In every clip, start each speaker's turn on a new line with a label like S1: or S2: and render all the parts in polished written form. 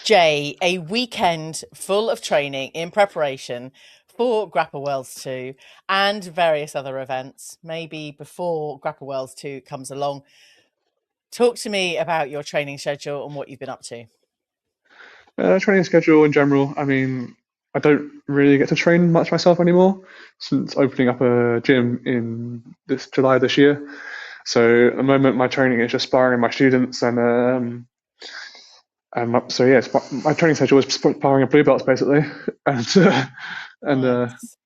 S1: Jay, a weekend full of training in preparation for Grapple Worlds 2 and various other events, maybe before Grapple Worlds 2 comes along. Talk to me about your training schedule and what you've been up to.
S2: Training schedule in general. I mean, I don't really get to train much myself anymore since opening up a gym in this July this year. So at the moment, my training is just sparring my students, so yeah, my training schedule is sparring blue belts basically, and and uh,
S1: Nice.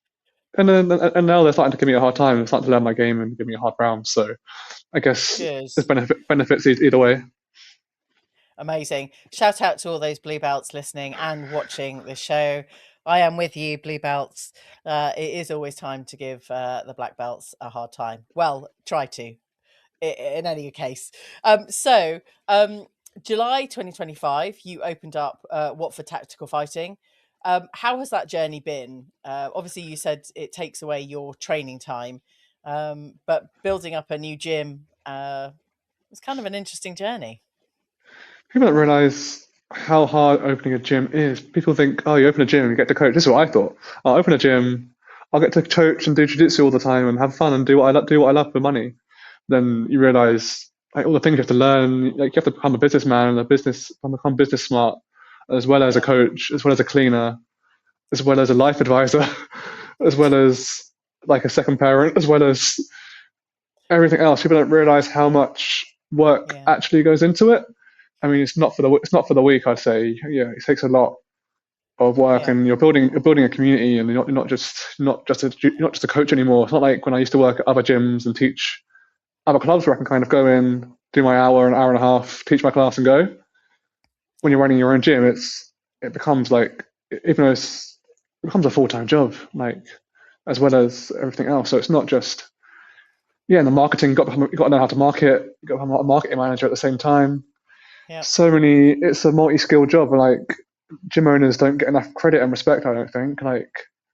S2: and now they're starting to give me a hard time. They're starting to learn my game and give me a hard round. So I guess
S1: Good.
S2: there's benefits either way.
S1: Amazing. Shout out to all those blue belts listening and watching the show. I am with you, blue belts. It is always time to give the black belts a hard time. Well, try to, in any case. July 2025, you opened up Watford Tactical Fighting. How has that journey been? Obviously, you said it takes away your training time, but building up a new gym was kind of an interesting journey.
S2: People don't realize how hard opening a gym is. People think, oh, you open a gym, you get to coach. This is what I thought. I'll open a gym, I'll get to coach and do jiu-jitsu all the time and have fun and do what I love for money. Then you realize like all the things you have to learn. Like you have to become a businessman and become business smart, as well as a
S1: Yeah.
S2: coach, as well as a cleaner, as well as a life advisor, as well as like a second parent, as well as everything else. People don't realize how much work
S1: Yeah.
S2: actually goes into it. I mean, it's not for the weak. I'd say, yeah, it takes a lot of work,
S1: Yeah.
S2: and you're building a community, and you're not just a coach anymore. It's not like when I used to work at other gyms and teach other clubs where I can kind of go in, do my hour, an hour and a half, teach my class, and go. When you're running your own gym, it becomes like even though it becomes a full-time job, like as well as everything else. So it's not just yeah, and the marketing you got to know how to market. You got to become a marketing manager at the same time.
S1: Yeah.
S2: It's a multi-skilled job. Like gym owners don't get enough credit and respect. I don't think. Like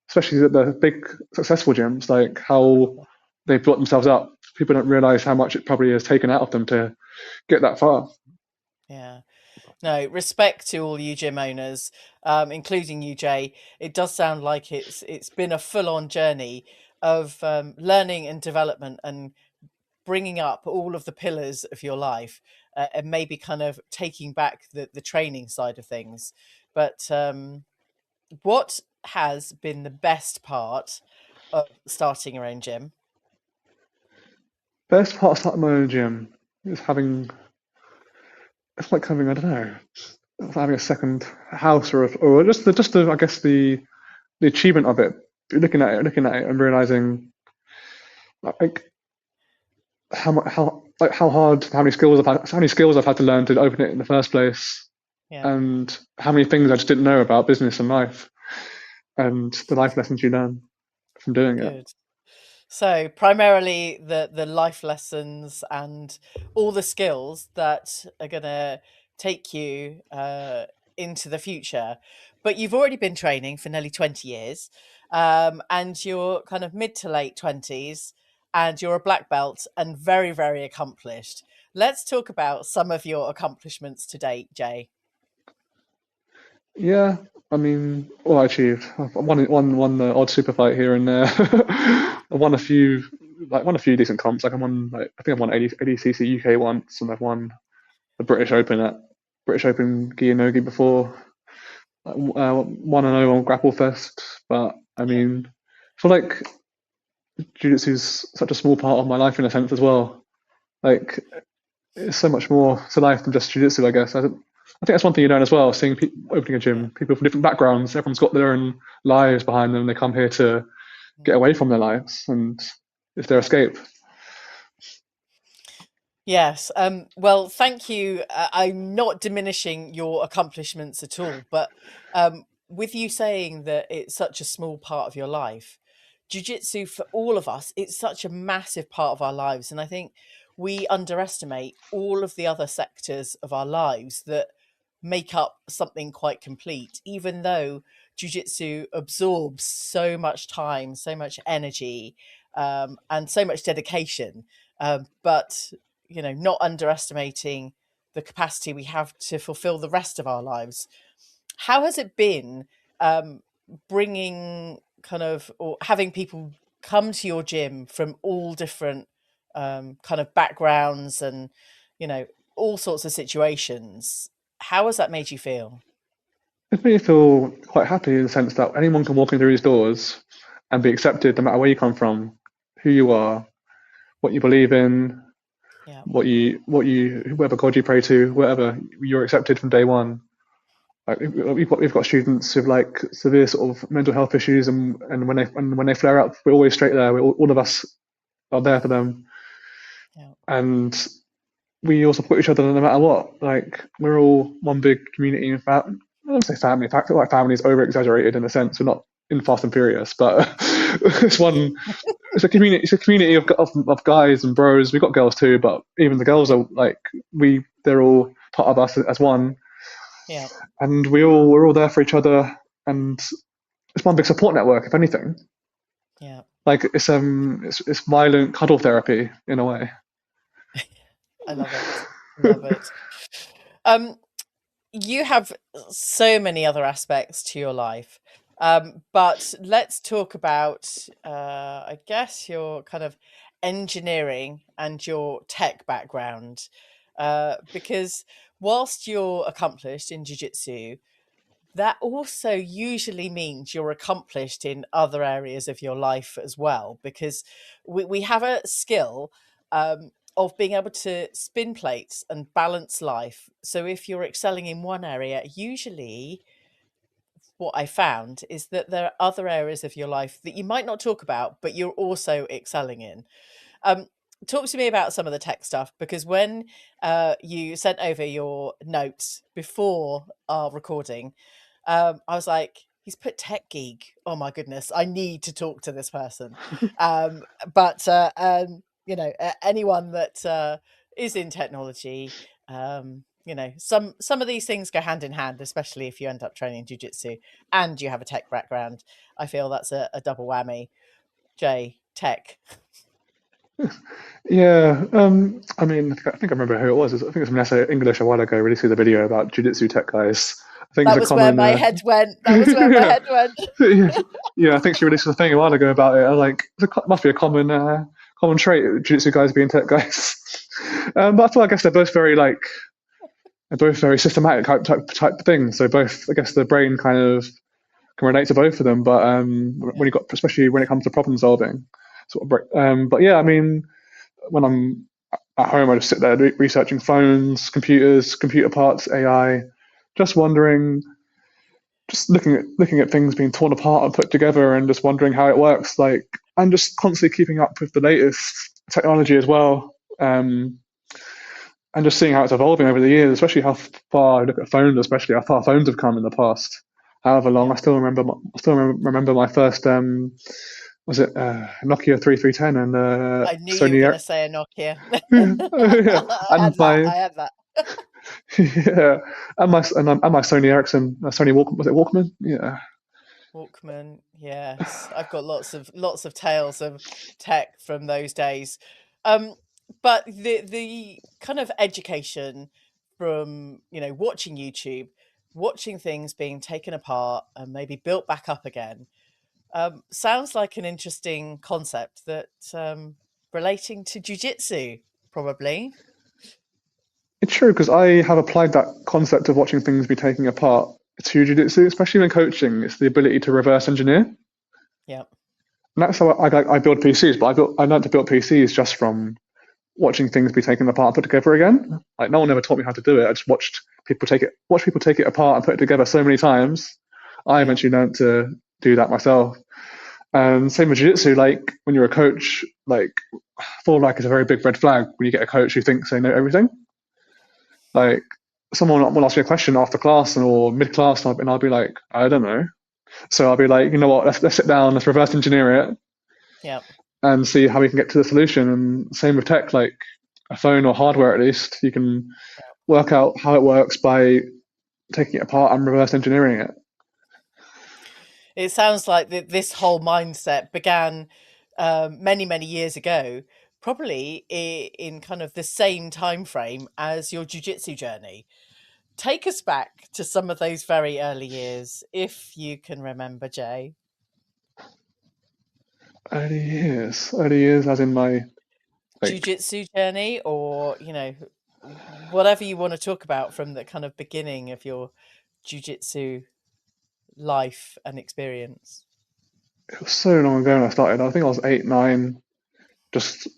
S2: especially the big successful gyms, like how they've built themselves up. People don't realize how much it probably has taken out of them to get that far.
S1: Yeah. No, respect to all you gym owners, including you, Jay. It does sound like it's been a full-on journey of learning and development and bringing up all of the pillars of your life, and maybe kind of taking back the training side of things. But what has been the best part of starting your own gym?
S2: Best part of starting my own gym is having it's like having I don't know having a second house or just the I guess the achievement of it. You're looking at it, and realizing like how hard how many skills I've had to learn to open it in the first place,
S1: Yeah.
S2: and how many things I just didn't know about business and life, and the life lessons you learn from doing it.
S1: Good. So primarily the life lessons and all the skills that are gonna take you into the future. But you've already been training for nearly 20 years, and you're kind of mid to late 20s, and you're a black belt and very, very accomplished. Let's talk about some of your accomplishments to date, Jay.
S2: Yeah, I mean, all I achieved. I won the odd super fight here and there. I won a few decent comps. Like I think I've won 80cc UK once, and I've won the British Open gi and nogi before. 1-0 on Grapple Fest, but I
S1: Yeah.
S2: mean, I feel like jiu-jitsu is such a small part of my life in a sense as well. Like, it's so much more to life than just jiu-jitsu, I guess. I think that's one thing you learn as well, seeing opening a
S1: Yeah.
S2: gym, people from different backgrounds, everyone's got their own lives behind them. They come here to get away from their lives, and it's their
S1: Yeah.
S2: escape.
S1: Yes. Well, thank you. I'm not diminishing your accomplishments at all, but with you saying that it's such a small part of your life, jiu-jitsu for all of us, it's such a massive part of our lives. And I think we underestimate all of the other sectors of our lives that make up something quite complete, even though jiu-jitsu absorbs so much time, so much energy, and so much dedication. But not underestimating the capacity we have to fulfill the rest of our lives. How has it been bringing kind of, or having people come to your gym from all different kind of backgrounds and, you know, all sorts of situations? How has that made you feel?
S2: It made me feel quite happy in the sense that anyone can walk in through these doors and be accepted no matter where you come from, who you are, what you believe in,
S1: Yeah.
S2: whatever God you pray to, whatever, you're accepted from day one. Like we've got students with like severe sort of mental health issues, and when they flare up, we're always straight there. All of us are there for them,
S1: Yeah.
S2: and we all support each other no matter what. Like we're all one big community. In fact, I don't say family. In fact, like family is over exaggerated in a sense. We're not in Fast and Furious, but it's one. It's a community. It's a community of guys and bros. We've got girls too, but even the girls are like they're all part of us as one.
S1: Yeah.
S2: And we're all there for each other, and it's one big support network, if anything.
S1: Yeah.
S2: Like it's violent cuddle therapy in a way.
S1: I love it. Love it. You have so many other aspects to your life. But let's talk about, I guess, your kind of engineering and your tech background. Because whilst you're accomplished in jiu-jitsu, that also usually means you're accomplished in other areas of your life as well, because we have a skill of being able to spin plates and balance life. So if you're excelling in one area, usually what I found is that there are other areas of your life that you might not talk about, but you're also excelling in. Talk to me about some of the tech stuff, because when you sent over your notes before our recording, I was like, he's put tech geek. Oh my goodness, I need to talk to this person. But you know, anyone that is in technology, you know, some of these things go hand in hand, especially if you end up training jiu-jitsu and you have a tech background. I feel that's a double whammy. Jay, tech.
S2: Yeah, I mean, I think I remember who it was. I think it was Vanessa English a while ago. Released the video about jiu-jitsu tech guys. I think
S1: That
S2: it's a
S1: was where
S2: common.
S1: my head went. That was where my head went.
S2: Yeah, I think she released a thing a while ago about it. I was like, must be a common trait, jiu-jitsu guys being tech guys. But I feel, I guess they're both very systematic type things. So both, I guess, the brain kind of can relate to both of them. But when you got, especially when it comes to problem solving, but yeah, I mean, when I'm at home, I just sit there researching phones, computers, computer parts, AI, just wondering, just looking at things being torn apart and put together, and just wondering how it works. Like, I'm just constantly keeping up with the latest technology as well, and just seeing how it's evolving over the years. Especially how far I look at phones, especially how far phones have come in the past. However long,
S1: Yeah.
S2: I still remember. Remember my first was it Nokia 3310 and
S1: I knew you were going
S2: Sony.
S1: to say a Nokia.
S2: Yeah,
S1: I had
S2: and
S1: that.
S2: my
S1: I had that.
S2: yeah, and my Sony Ericsson, Sony Walkman, was it Walkman? Yeah,
S1: Walkman. Yes, I've got lots of tales of tech from those days. Um, but the kind of education from, you know, watching YouTube, watching things being taken apart and maybe built back up again, sounds like an interesting concept that relating to jiu-jitsu, probably.
S2: it's true because I have applied that concept of watching things be taken apart to jiu-jitsu, especially when coaching. It's the ability to reverse engineer, and
S1: Yeah.
S2: that's how I build PCs. But I learned to build PCs just from watching things be taken apart and put together again. Like no one ever taught me how to do it. I just watched people take it apart and put it together so many times. I
S1: Yeah.
S2: eventually learned to do that myself. And same with jiu-jitsu. Like when you're a coach, like I feel like it's a very big red flag when you get a coach who thinks they know everything. Like someone will ask me a question after class or mid-class, and I'll be like, I don't know. So I'll be like, you know what? Let's sit down. Let's reverse engineer it
S1: Yeah.
S2: and see how we can get to the solution. And same with tech, like a phone or hardware, at least you can work out how it works by taking it apart and reverse engineering it.
S1: It sounds like this whole mindset began many, many years ago, probably in kind of the same time frame as your jiu-jitsu journey. Take us back to some of those very early years, if you can remember, Jay.
S2: Early years, as in my like.
S1: Jiu-jitsu journey, or whatever you want to talk about from the kind of beginning of your jiu-jitsu life and experience.
S2: It was so long ago when I started. I think I was 8, 9. Just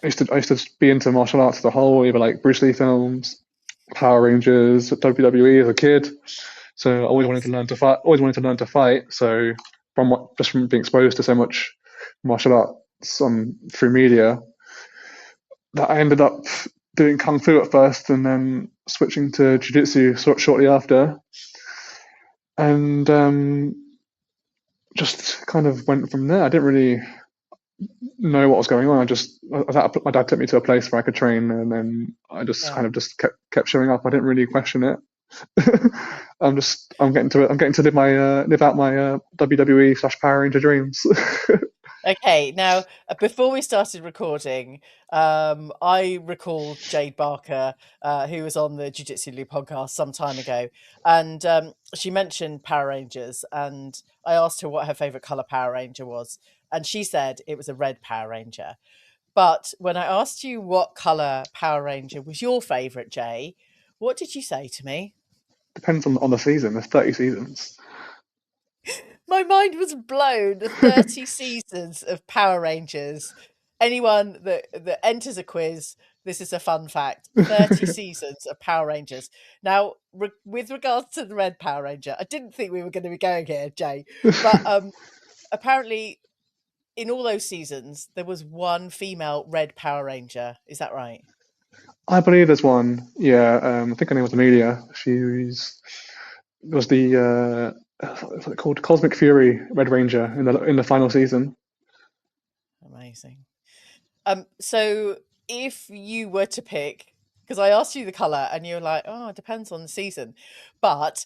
S2: I used to be into martial arts as a whole, either like Bruce Lee films, Power Rangers, WWE as a kid. So I always wanted to learn to fight. Always wanted to learn to fight. So from being exposed to so much martial arts through media, that I ended up doing kung fu at first, and then switching to jiu-jitsu shortly after, and just kind of went from there. I didn't really know what was going on. My dad took me to a place where I could train, and then I just kind of just kept showing up. I didn't really question it. I'm getting to live out my WWE/Power Ranger dreams.
S1: Okay, now before we started recording, I recalled Jade Barker, who was on the Jiu-Jitsu Lou podcast some time ago, and she mentioned Power Rangers, and I asked her what her favorite color Power Ranger was, and she said it was a red Power Ranger. But when I asked you what color Power Ranger was your favorite, Jay, what did you say to me?
S2: Depends on the season. There's 30 seasons.
S1: My mind was blown. 30 seasons of Power Rangers. Anyone that enters a quiz, this is a fun fact. 30 seasons of Power Rangers. Now, with regards to the red Power Ranger, I didn't think we were going to be going here, Jay. But apparently, in all those seasons, there was one female red Power Ranger. Is that right?
S2: I believe there's one. Yeah, I think her name was Amelia. She was the what's it called? Cosmic Fury Red Ranger in the final season.
S1: Amazing. So if you were to pick, because I asked you the color and you're like, oh, it depends on the season, but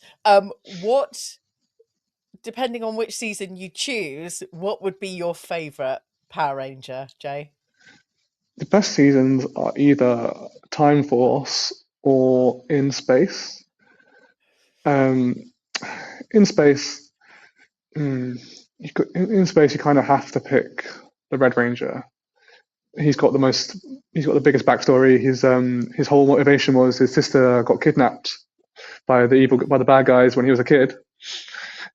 S1: depending on which season you choose, what would be your favorite Power Ranger, Jay?
S2: The best seasons are either Time Force or In Space. In Space, you kind of have to pick the Red Ranger. He's got the biggest backstory. His whole motivation was his sister got kidnapped by the bad guys when he was a kid,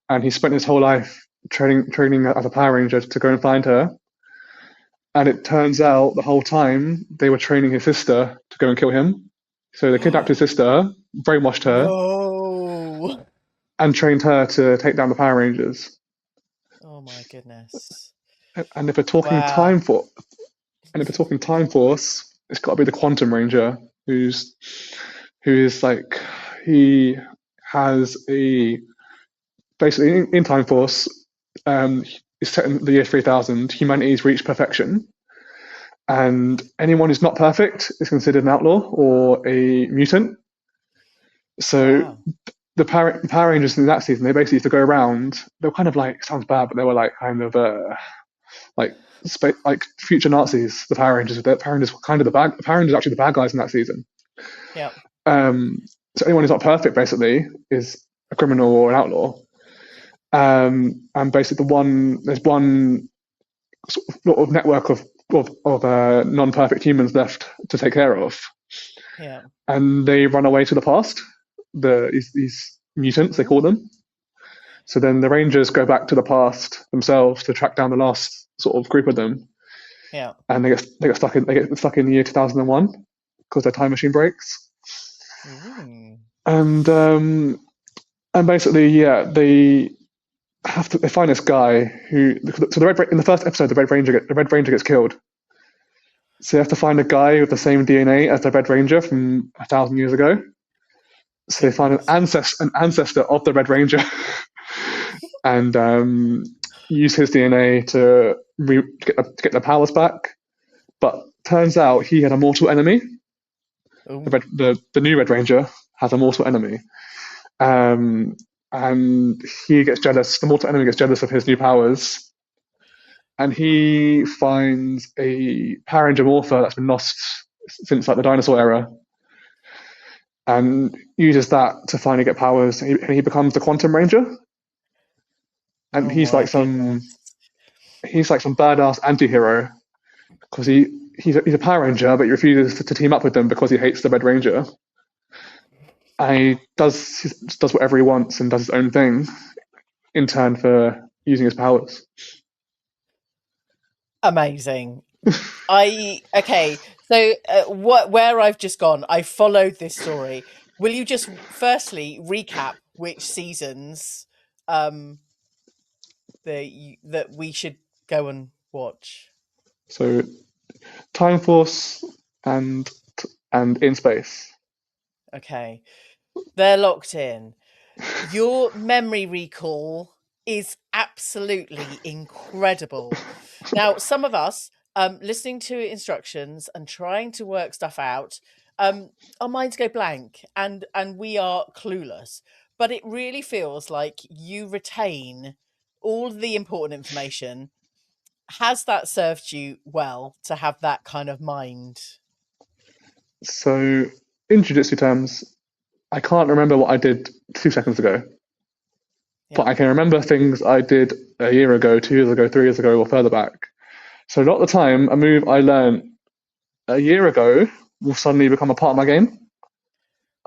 S2: and he spent his whole life training as a Power Ranger to go and find her. And it turns out the whole time they were training his sister to go and kill him. So they kidnapped his sister, brainwashed her,
S1: no,
S2: and trained her to take down the Power Rangers.
S1: Oh my goodness!
S2: And if we're talking Time Force, it's got to be the Quantum Ranger, he has basically in Time Force. It's set in the year 3000. Humanity's reached perfection, and anyone who's not perfect is considered an outlaw or a mutant. So the Power Rangers in that season, they basically used to go around. They were kind of like, sounds bad, but they were like kind of like future Nazis. The Power Rangers, the Power Rangers were kind of the Power Rangers actually the bad guys in that season.
S1: Yeah.
S2: So anyone who's not perfect basically is a criminal or an outlaw. And basically there's one sort of network of non-perfect humans left to take care of.
S1: Yeah.
S2: And they run away to the past. These mutants, they call them. So then the Rangers go back to the past themselves to track down the last sort of group of them.
S1: Yeah.
S2: And they get stuck in the year 2001 because their time machine breaks. And basically, they find this guy who. So in the first episode, the Red Ranger gets killed. So they have to find a guy with the same DNA as the Red Ranger from 1,000 years ago. So they find an ancestor of the Red Ranger, and use his DNA to get the powers back. But turns out he had a mortal enemy. The new Red Ranger has a mortal enemy. And he gets jealous. The mortal enemy gets jealous of his new powers, and he finds a Power Ranger morpher that's been lost since like the dinosaur era, and uses that to finally get powers. And he becomes the Quantum Ranger, and
S1: Oh my goodness.
S2: he's like some badass anti-hero because he's a Power Ranger, but he refuses to team up with them because he hates the Red Ranger. And he does whatever he wants and does his own thing in turn for using his powers.
S1: Amazing. Okay. So where I've just gone, I followed this story. Will you just firstly recap which seasons that we should go and watch?
S2: So, Time Force and In Space.
S1: Okay. They're locked in. Your memory recall is absolutely incredible. Now, some of us listening to instructions and trying to work stuff out, our minds go blank and we are clueless. But it really feels like you retain all the important information. Has that served you well to have that kind of mind?
S2: So, in jiu-jitsu terms, I can't remember what I did 2 seconds ago, but I can remember things I did a year ago, 2 years ago, 3 years ago, or further back. So, a lot of the time, a move I learned a year ago will suddenly become a part of my game.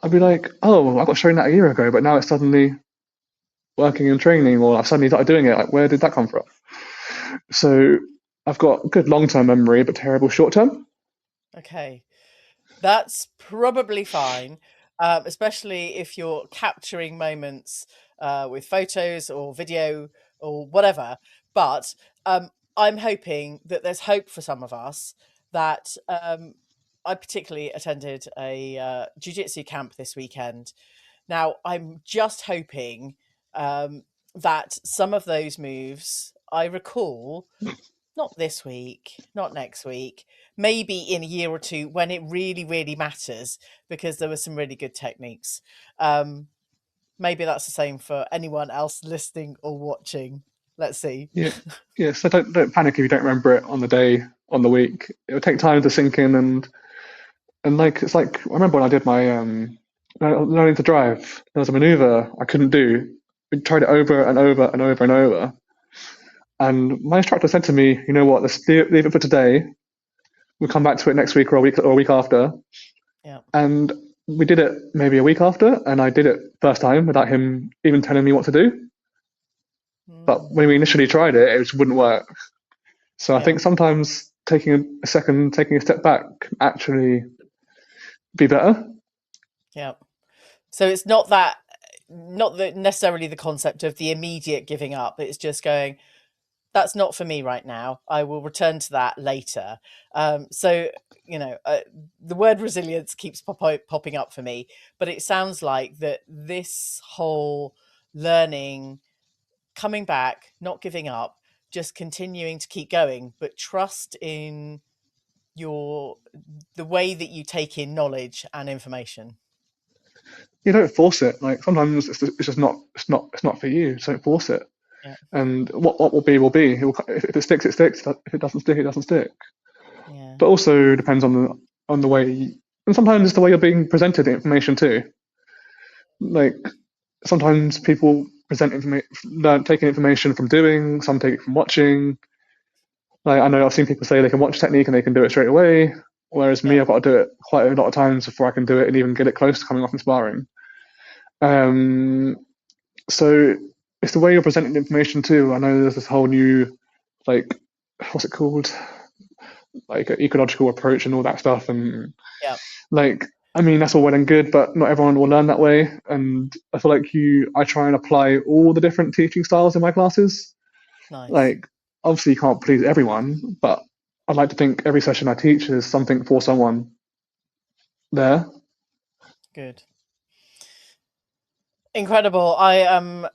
S2: I'd be like, oh, I got shown that a year ago, but now it's suddenly working and training, or I've suddenly started doing it. Like, where did that come from? So, I've got good long-term memory, but terrible short-term.
S1: Okay. That's probably fine, especially if you're capturing moments with photos or video or whatever. But I'm hoping that there's hope for some of us that I particularly attended a jiu-jitsu camp this weekend. Now, I'm just hoping that some of those moves I recall, not this week, not next week, maybe in a year or two when it really, really matters, because there were some really good techniques. Maybe that's the same for anyone else listening or watching. Let's see.
S2: Yeah. So don't panic if you don't remember it on the day, on the week. It'll take time to sink in, and like it's like I remember when I did my learning to drive. There was a maneuver I couldn't do. We tried it over and over and over and over. And my instructor said to me, "You know what? Let's leave it for today. We'll come back to it next week or a week after."
S1: Yeah.
S2: And we did it maybe a week after, and I did it first time without him even telling me what to do. But when we initially tried it, it just wouldn't work. So I think sometimes taking a second, taking a step back can actually be better.
S1: Yeah. So it's not necessarily the concept of the immediate giving up. It's just going, that's not for me right now. I will return to that later. So, the word resilience keeps popping up for me, but it sounds like that this whole learning, coming back, not giving up, just continuing to keep going, but trust in the way that you take in knowledge and information.
S2: You don't force it. Like sometimes it's just not for you. So don't force it.
S1: Yeah.
S2: And what will be will be. If it sticks, it sticks. If it doesn't stick, it doesn't stick.
S1: Yeah.
S2: But also depends on the way, and sometimes it's the way you're being presented the information too. Like sometimes people present taking information from doing. Some take it from watching. Like I know I've seen people say they can watch technique and they can do it straight away. Whereas me, I've got to do it quite a lot of times before I can do it and even get it close to coming off in sparring. So it's the way you're presenting the information too. I know there's this whole new, like, what's it called? Like an ecological approach and all that stuff. And like, I mean, that's all well and good, but not everyone will learn that way. And I feel like I try and apply all the different teaching styles in my classes.
S1: Nice.
S2: Like, obviously you can't please everyone, but I'd like to think every session I teach is something for someone there.
S1: Good. Incredible. I am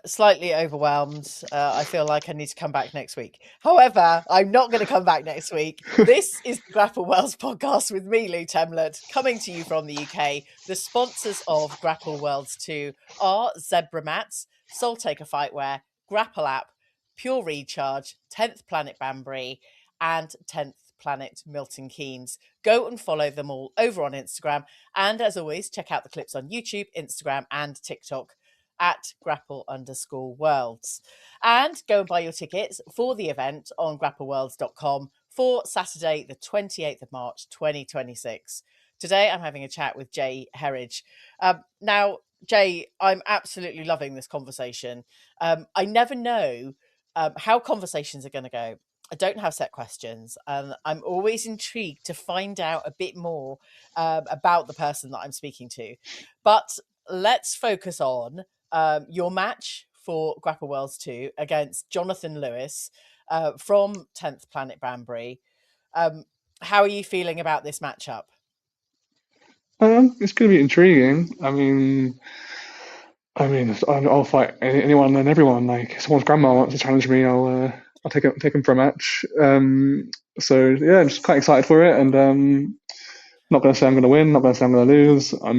S1: slightly overwhelmed. I feel like I need to come back next week. However, I'm not going to come back next week. This is the Grapple Worlds podcast with me, Lou Temlett, coming to you from the UK. The sponsors of Grapple Worlds 2 are Zebra Mats, Soul Taker Fightwear, Grapple App, Pure Recharge, 10th Planet Banbury, and 10th Planet Milton Keynes. Go and follow them all over on Instagram. And as always, check out the clips on YouTube, Instagram, and TikTok at grapple_worlds. And go and buy your tickets for the event on grappleworlds.com for Saturday, the 28th of March, 2026. Today, I'm having a chat with Jay Herridge. Now, Jay, I'm absolutely loving this conversation. I never know how conversations are going to go. I don't have set questions, and I'm always intrigued to find out a bit more about the person that I'm speaking to. But let's focus on your match for Grapple Worlds 2 against Johnathan Lewis from 10th Planet Banbury. How are you feeling about this matchup?
S2: It's going to be intriguing. I'll fight anyone and everyone. Like, if someone's grandma wants to challenge me, I'll take him for a match. So yeah, I'm just quite excited for it, and not going to say I'm going to win, not going to say I'm going to lose. I'm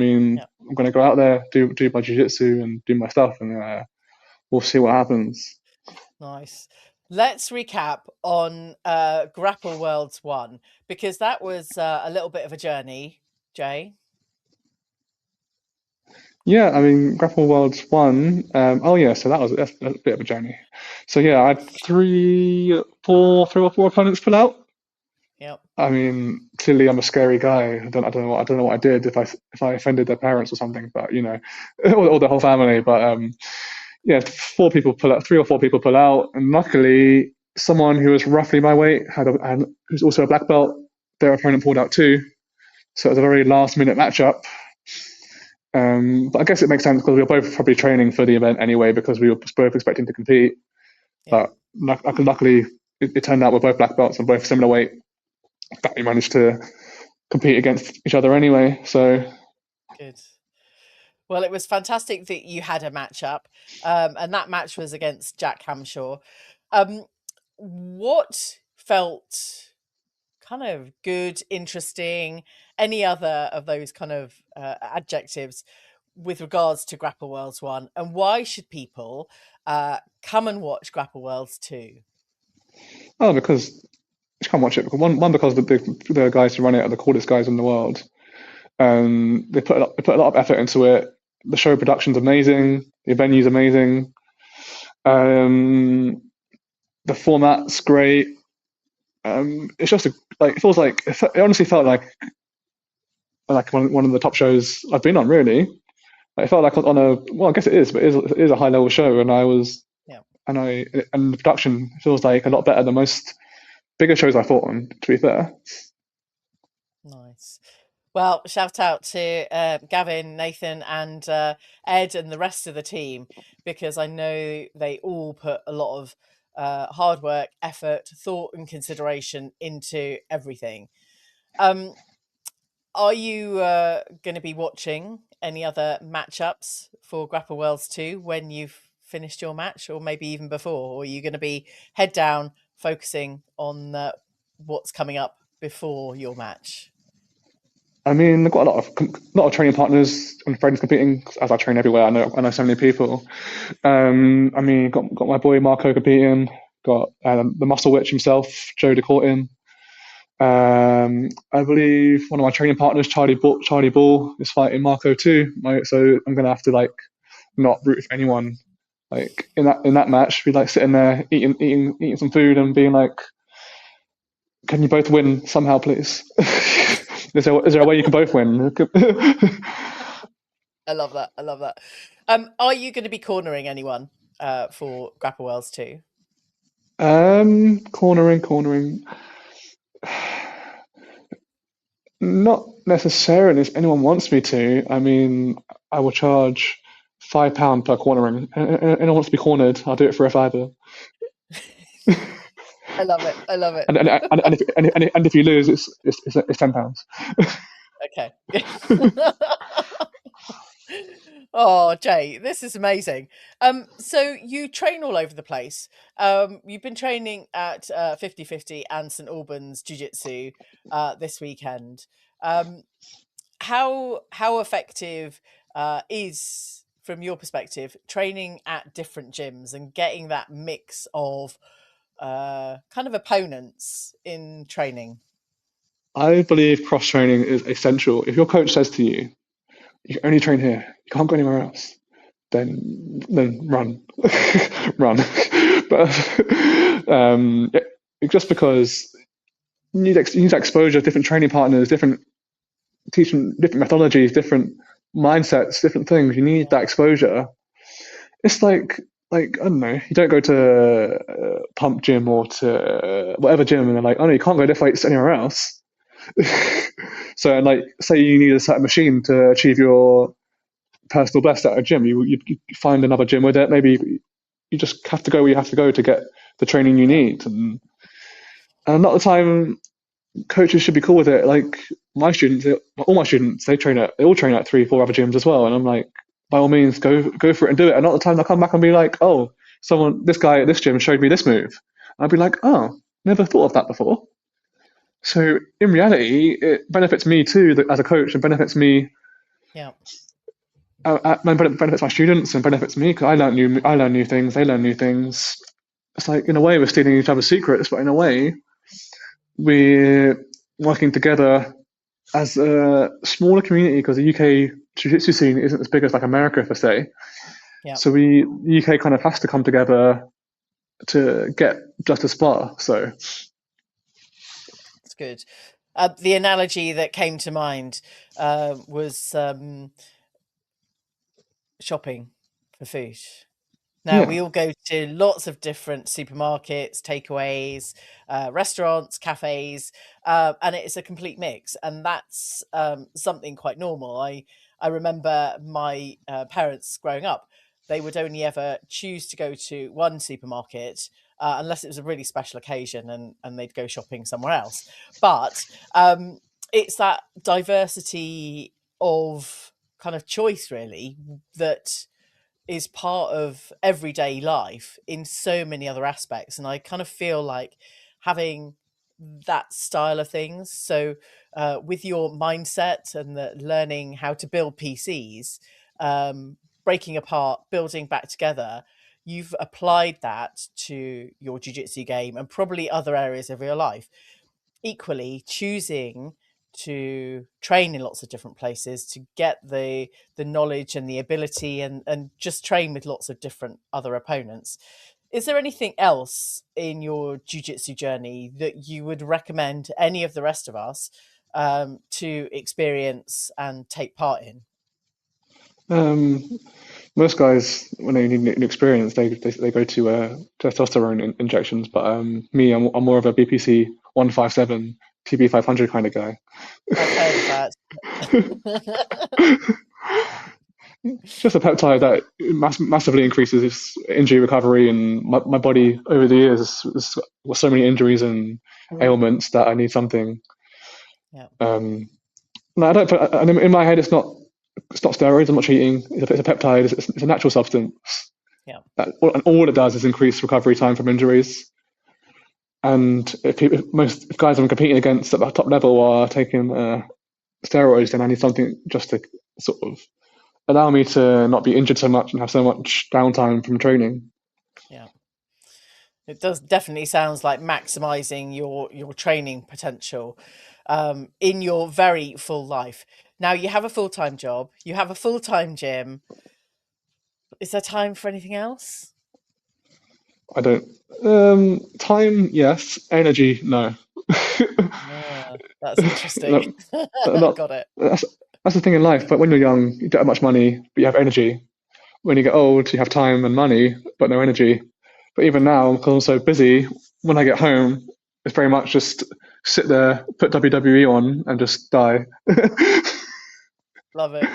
S2: going to go out there, do my jiu-jitsu and do my stuff, and we'll see what happens.
S1: Nice. Let's recap on Grapple Worlds 1, because that was a little bit of a journey, Jay.
S2: Yeah, Grapple Worlds 1. So that's a bit of a journey. So yeah, I had three or four opponents pull out.
S1: Yep.
S2: Clearly I'm a scary guy. I don't know what I did, if I offended their parents or something, but or the whole family. But yeah, three or four people pull out, and luckily someone who was roughly my weight and who's also a black belt, their opponent pulled out too. So it was a very last minute matchup. But I guess it makes sense because we were both probably training for the event anyway, because we were both expecting to compete. Yeah. But luckily, it turned out we're both black belts and both similar weight, that we managed to compete against each other anyway. So
S1: good. Well, it was fantastic that you had a matchup, and that match was against Jack Hampshaw. What felt kind of good, interesting, any other of those kind of adjectives with regards to Grapple Worlds 1, and why should people come and watch Grapple Worlds 2?
S2: Oh, because you can't watch it. One because the guys who run it are the coolest guys in the world. They put a lot of effort into it. The show production's amazing. The venue's amazing. The format's great. It's just it honestly felt like one of the top shows I've been on. Really, it felt like I guess it is, but it is a high level show, and and the production feels like a lot better than most bigger shows I fought on, to be fair.
S1: Nice. Well, shout out to Gavin, Nathan, and Ed, and the rest of the team, because I know they all put a lot of hard work, effort, thought, and consideration into everything. Are you going to be watching any other matchups for Grapple Worlds 2 when you've finished your match, or maybe even before? Or are you going to be head down, focusing on what's coming up before your match?
S2: I've got a lot of training partners and friends competing, as I train everywhere. I know so many people. Got my boy Marco competing. Got the Muscle Witch himself, Joe DeCourtin. I believe one of my training partners, Charlie Ball, is fighting Marco too. So I'm gonna have to not root for anyone. In that match, be sitting there eating some food and being like, "Can you both win somehow, please?" Is there a way you can both win?
S1: I love that. Are you going to be cornering anyone for Grapple Worlds 2?
S2: Cornering. Not necessarily. If anyone wants me to, I will charge £5 per cornering. Anyone wants to be cornered, I'll do it for a £5.
S1: I love it.
S2: And if you lose, it's £10.
S1: Okay. Oh, Jay, this is amazing. So you train all over the place. You've been training at 50/50 and St Albans Jiu-Jitsu this weekend. How effective is from your perspective, training at different gyms and getting that mix of kind of opponents in training?
S2: I believe cross training is essential. If your coach says to you, "You can only train here, you can't go anywhere else," then run, run. But just because you need exposure, different training partners, different teaching, different methodologies, different mindsets, different things. You need that exposure. It's like I don't know. You don't go to pump gym or to whatever gym, and they're like, "Oh no, you can't go lift weights anywhere else." So, like, say you need a certain machine to achieve your personal best at a gym, you find another gym with it. Maybe you just have to go where you have to go to get the training you need. And a lot of the time, coaches should be cool with it. Like my students, all my students, they all train at 3-4 other gyms as well. And I'm like, by all means, go for it and do it. And a lot of the time, they'll come back and be like, "Oh, this guy at this gym showed me this move." And I'll be like, "Oh, never thought of that before." So in reality, it benefits me too as a coach, and benefits me.
S1: Yeah.
S2: Benefits my students and benefits me because I learn new things. They learn new things. It's like, in a way, we're stealing each other's secrets, but in a way, we're working together as a smaller community because the UK jiu-jitsu scene isn't as big as like America, per se.
S1: Yeah.
S2: So the UK kind of has to come together to get justice far. So
S1: that's good. The analogy that came to mind was shopping for food. Now, we all go to lots of different supermarkets, takeaways, restaurants, cafes, and it's a complete mix. And that's something quite normal. I remember my parents growing up, they would only ever choose to go to one supermarket unless it was a really special occasion, and they'd go shopping somewhere else. But it's that diversity of kind of choice, really, that is part of everyday life in so many other aspects. And I kind of feel like having that style of things. So with your mindset and the learning how to build PCs, breaking apart, building back together, you've applied that to your jiu-jitsu game and probably other areas of your life. Equally, choosing to train in lots of different places to get the knowledge and the ability and just train with lots of different other opponents. Is there anything else in your jiu-jitsu journey that you would recommend any of the rest of us to experience and take part in?
S2: Most guys, when they need new experience, they go to testosterone injections. But me, I'm more of a BPC 157 TB 500 kind of guy.
S1: I've heard of that.
S2: It's just a peptide that massively increases its injury recovery, and my body over the years has got so many injuries and ailments that I need something.
S1: Yeah.
S2: No, I don't. In my head, it's not steroids. I'm not cheating. It's a peptide. It's a natural substance.
S1: Yeah.
S2: And all it does is increase recovery time from injuries. And if most guys I'm competing against at the top level are taking steroids, then I need something just to sort of allow me to not be injured so much and have so much downtime from training.
S1: Yeah. It does definitely sounds like maximizing your training potential in your very full life. Now, you have a full-time job, you have a full-time gym. Is there time for anything else?
S2: I don't. Time, yes. Energy, no.
S1: That's interesting. Got it.
S2: That's the thing in life. But when you're young, you don't have much money, but you have energy. When you get old, you have time and money, but no energy. But even now, because I'm so busy, when I get home, it's very much just sit there, put WWE on, and just die.
S1: Love it.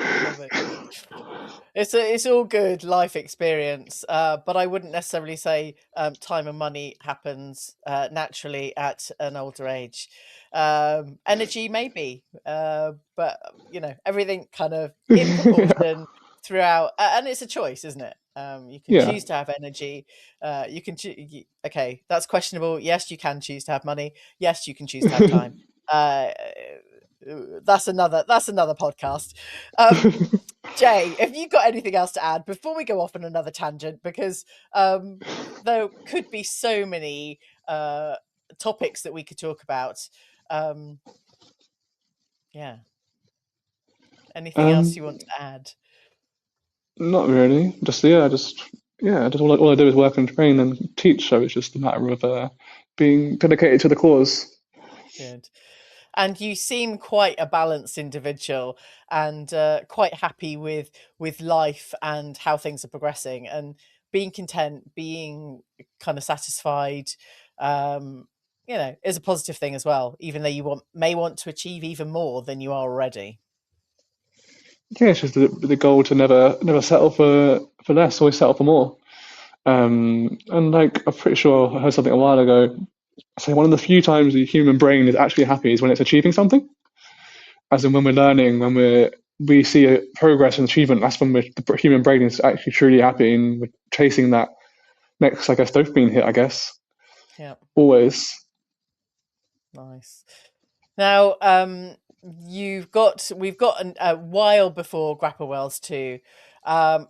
S1: It's all good life experience, but I wouldn't necessarily say time and money happens naturally at an older age. Energy maybe, but everything kind of in proportion throughout, and it's a choice, isn't it? You can choose to have energy. You can okay, that's questionable. Yes, you can choose to have money. Yes, you can choose to have time. that's another podcast. Jay, have you got anything else to add before we go off on another tangent? Because there could be so many topics that we could talk about. Yeah. Anything else you want to add?
S2: Not really. Just all I do is work and train and teach. So it's just a matter of being dedicated to the cause.
S1: Good. And you seem quite a balanced individual and quite happy with life and how things are progressing and being content, being kind of satisfied, is a positive thing as well, even though you may want to achieve even more than you are already.
S2: Yeah, it's just the goal to never settle for less, always settle for more. And like I'm pretty sure I heard something a while ago. So one of the few times the human brain is actually happy is when it's achieving something. As in when we're learning, when we see a progress and achievement, that's when the human brain is actually truly happy and we're chasing that next, I guess, dopamine hit, I guess.
S1: Yeah.
S2: Always.
S1: Nice. Now, we've got a while before Grapple Worlds 2.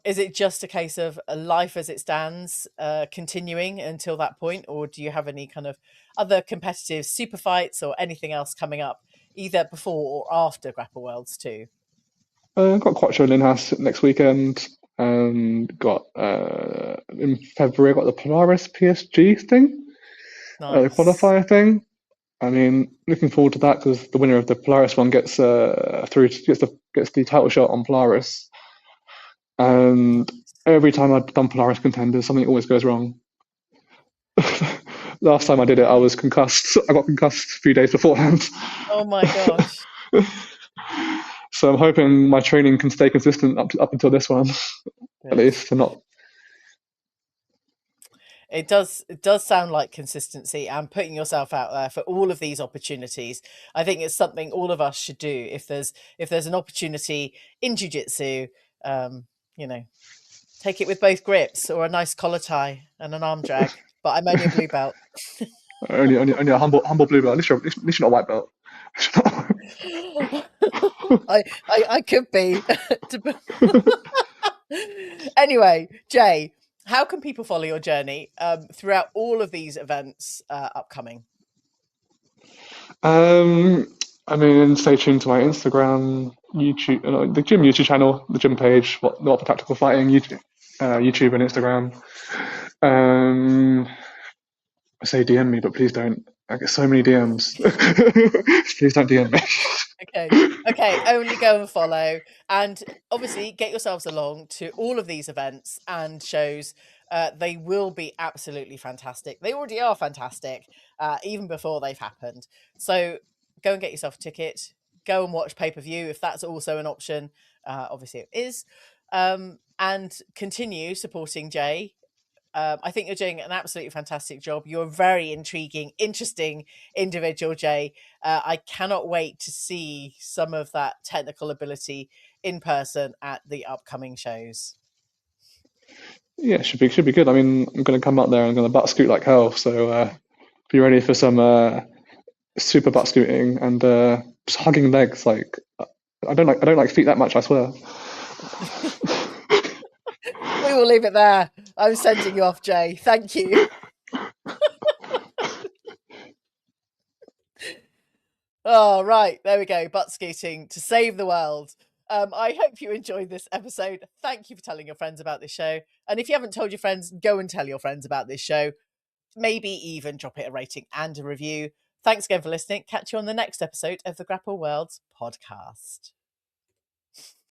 S1: Is it just a case of life as it stands continuing until that point, or do you have any kind of other competitive super fights or anything else coming up either before or after Grapple Worlds 2?
S2: Got Quattro in-house next weekend, and got in February I got the Polaris PSG thing, the
S1: Nice.
S2: qualifier thing. I mean, looking forward to that because the winner of the Polaris one gets the title shot on Polaris. And every time I've done Polaris contenders, something always goes wrong. Last time I did it, I was concussed. I got concussed a few days beforehand.
S1: Oh my gosh.
S2: So I'm hoping my training can stay consistent up until this one, at least, and not.
S1: It does sound like consistency and putting yourself out there for all of these opportunities. I think it's something all of us should do. If there's an opportunity in jiu-jitsu, take it with both grips or a nice collar tie and an arm drag. But I'm only a blue belt.
S2: Only a humble blue belt. At least you're not a white belt.
S1: I could be. Anyway, Jay, how can people follow your journey throughout all of these events upcoming?
S2: I mean, stay tuned to my Instagram, YouTube, the gym YouTube channel, the gym page, what for tactical fighting, YouTube and Instagram. I say DM me, but please don't. I get so many DMs. Please don't DM me.
S1: Okay, only go and follow, and obviously get yourselves along to all of these events and shows. They will be absolutely fantastic. They already are fantastic, even before they've happened. So go and get yourself a ticket. Go and watch pay-per-view if that's also an option. Obviously it is. And continue supporting Jay. I think you're doing an absolutely fantastic job. You're a very intriguing, interesting individual, Jay. I cannot wait to see some of that technical ability in person at the upcoming shows.
S2: Yeah, should be good. I mean, I'm going to come up there and I'm going to butt scoot like hell. So be ready for some super butt scooting and just hugging legs. Like I don't like feet that much. I swear.
S1: We will leave it there. I'm sending you off, Jay. Thank you. Oh, right. There we go. Butt scooting to save the world. I hope you enjoyed this episode. Thank you for telling your friends about this show. And if you haven't told your friends, go and tell your friends about this show. Maybe even drop it a rating and a review. Thanks again for listening. Catch you on the next episode of the Grapple Worlds podcast.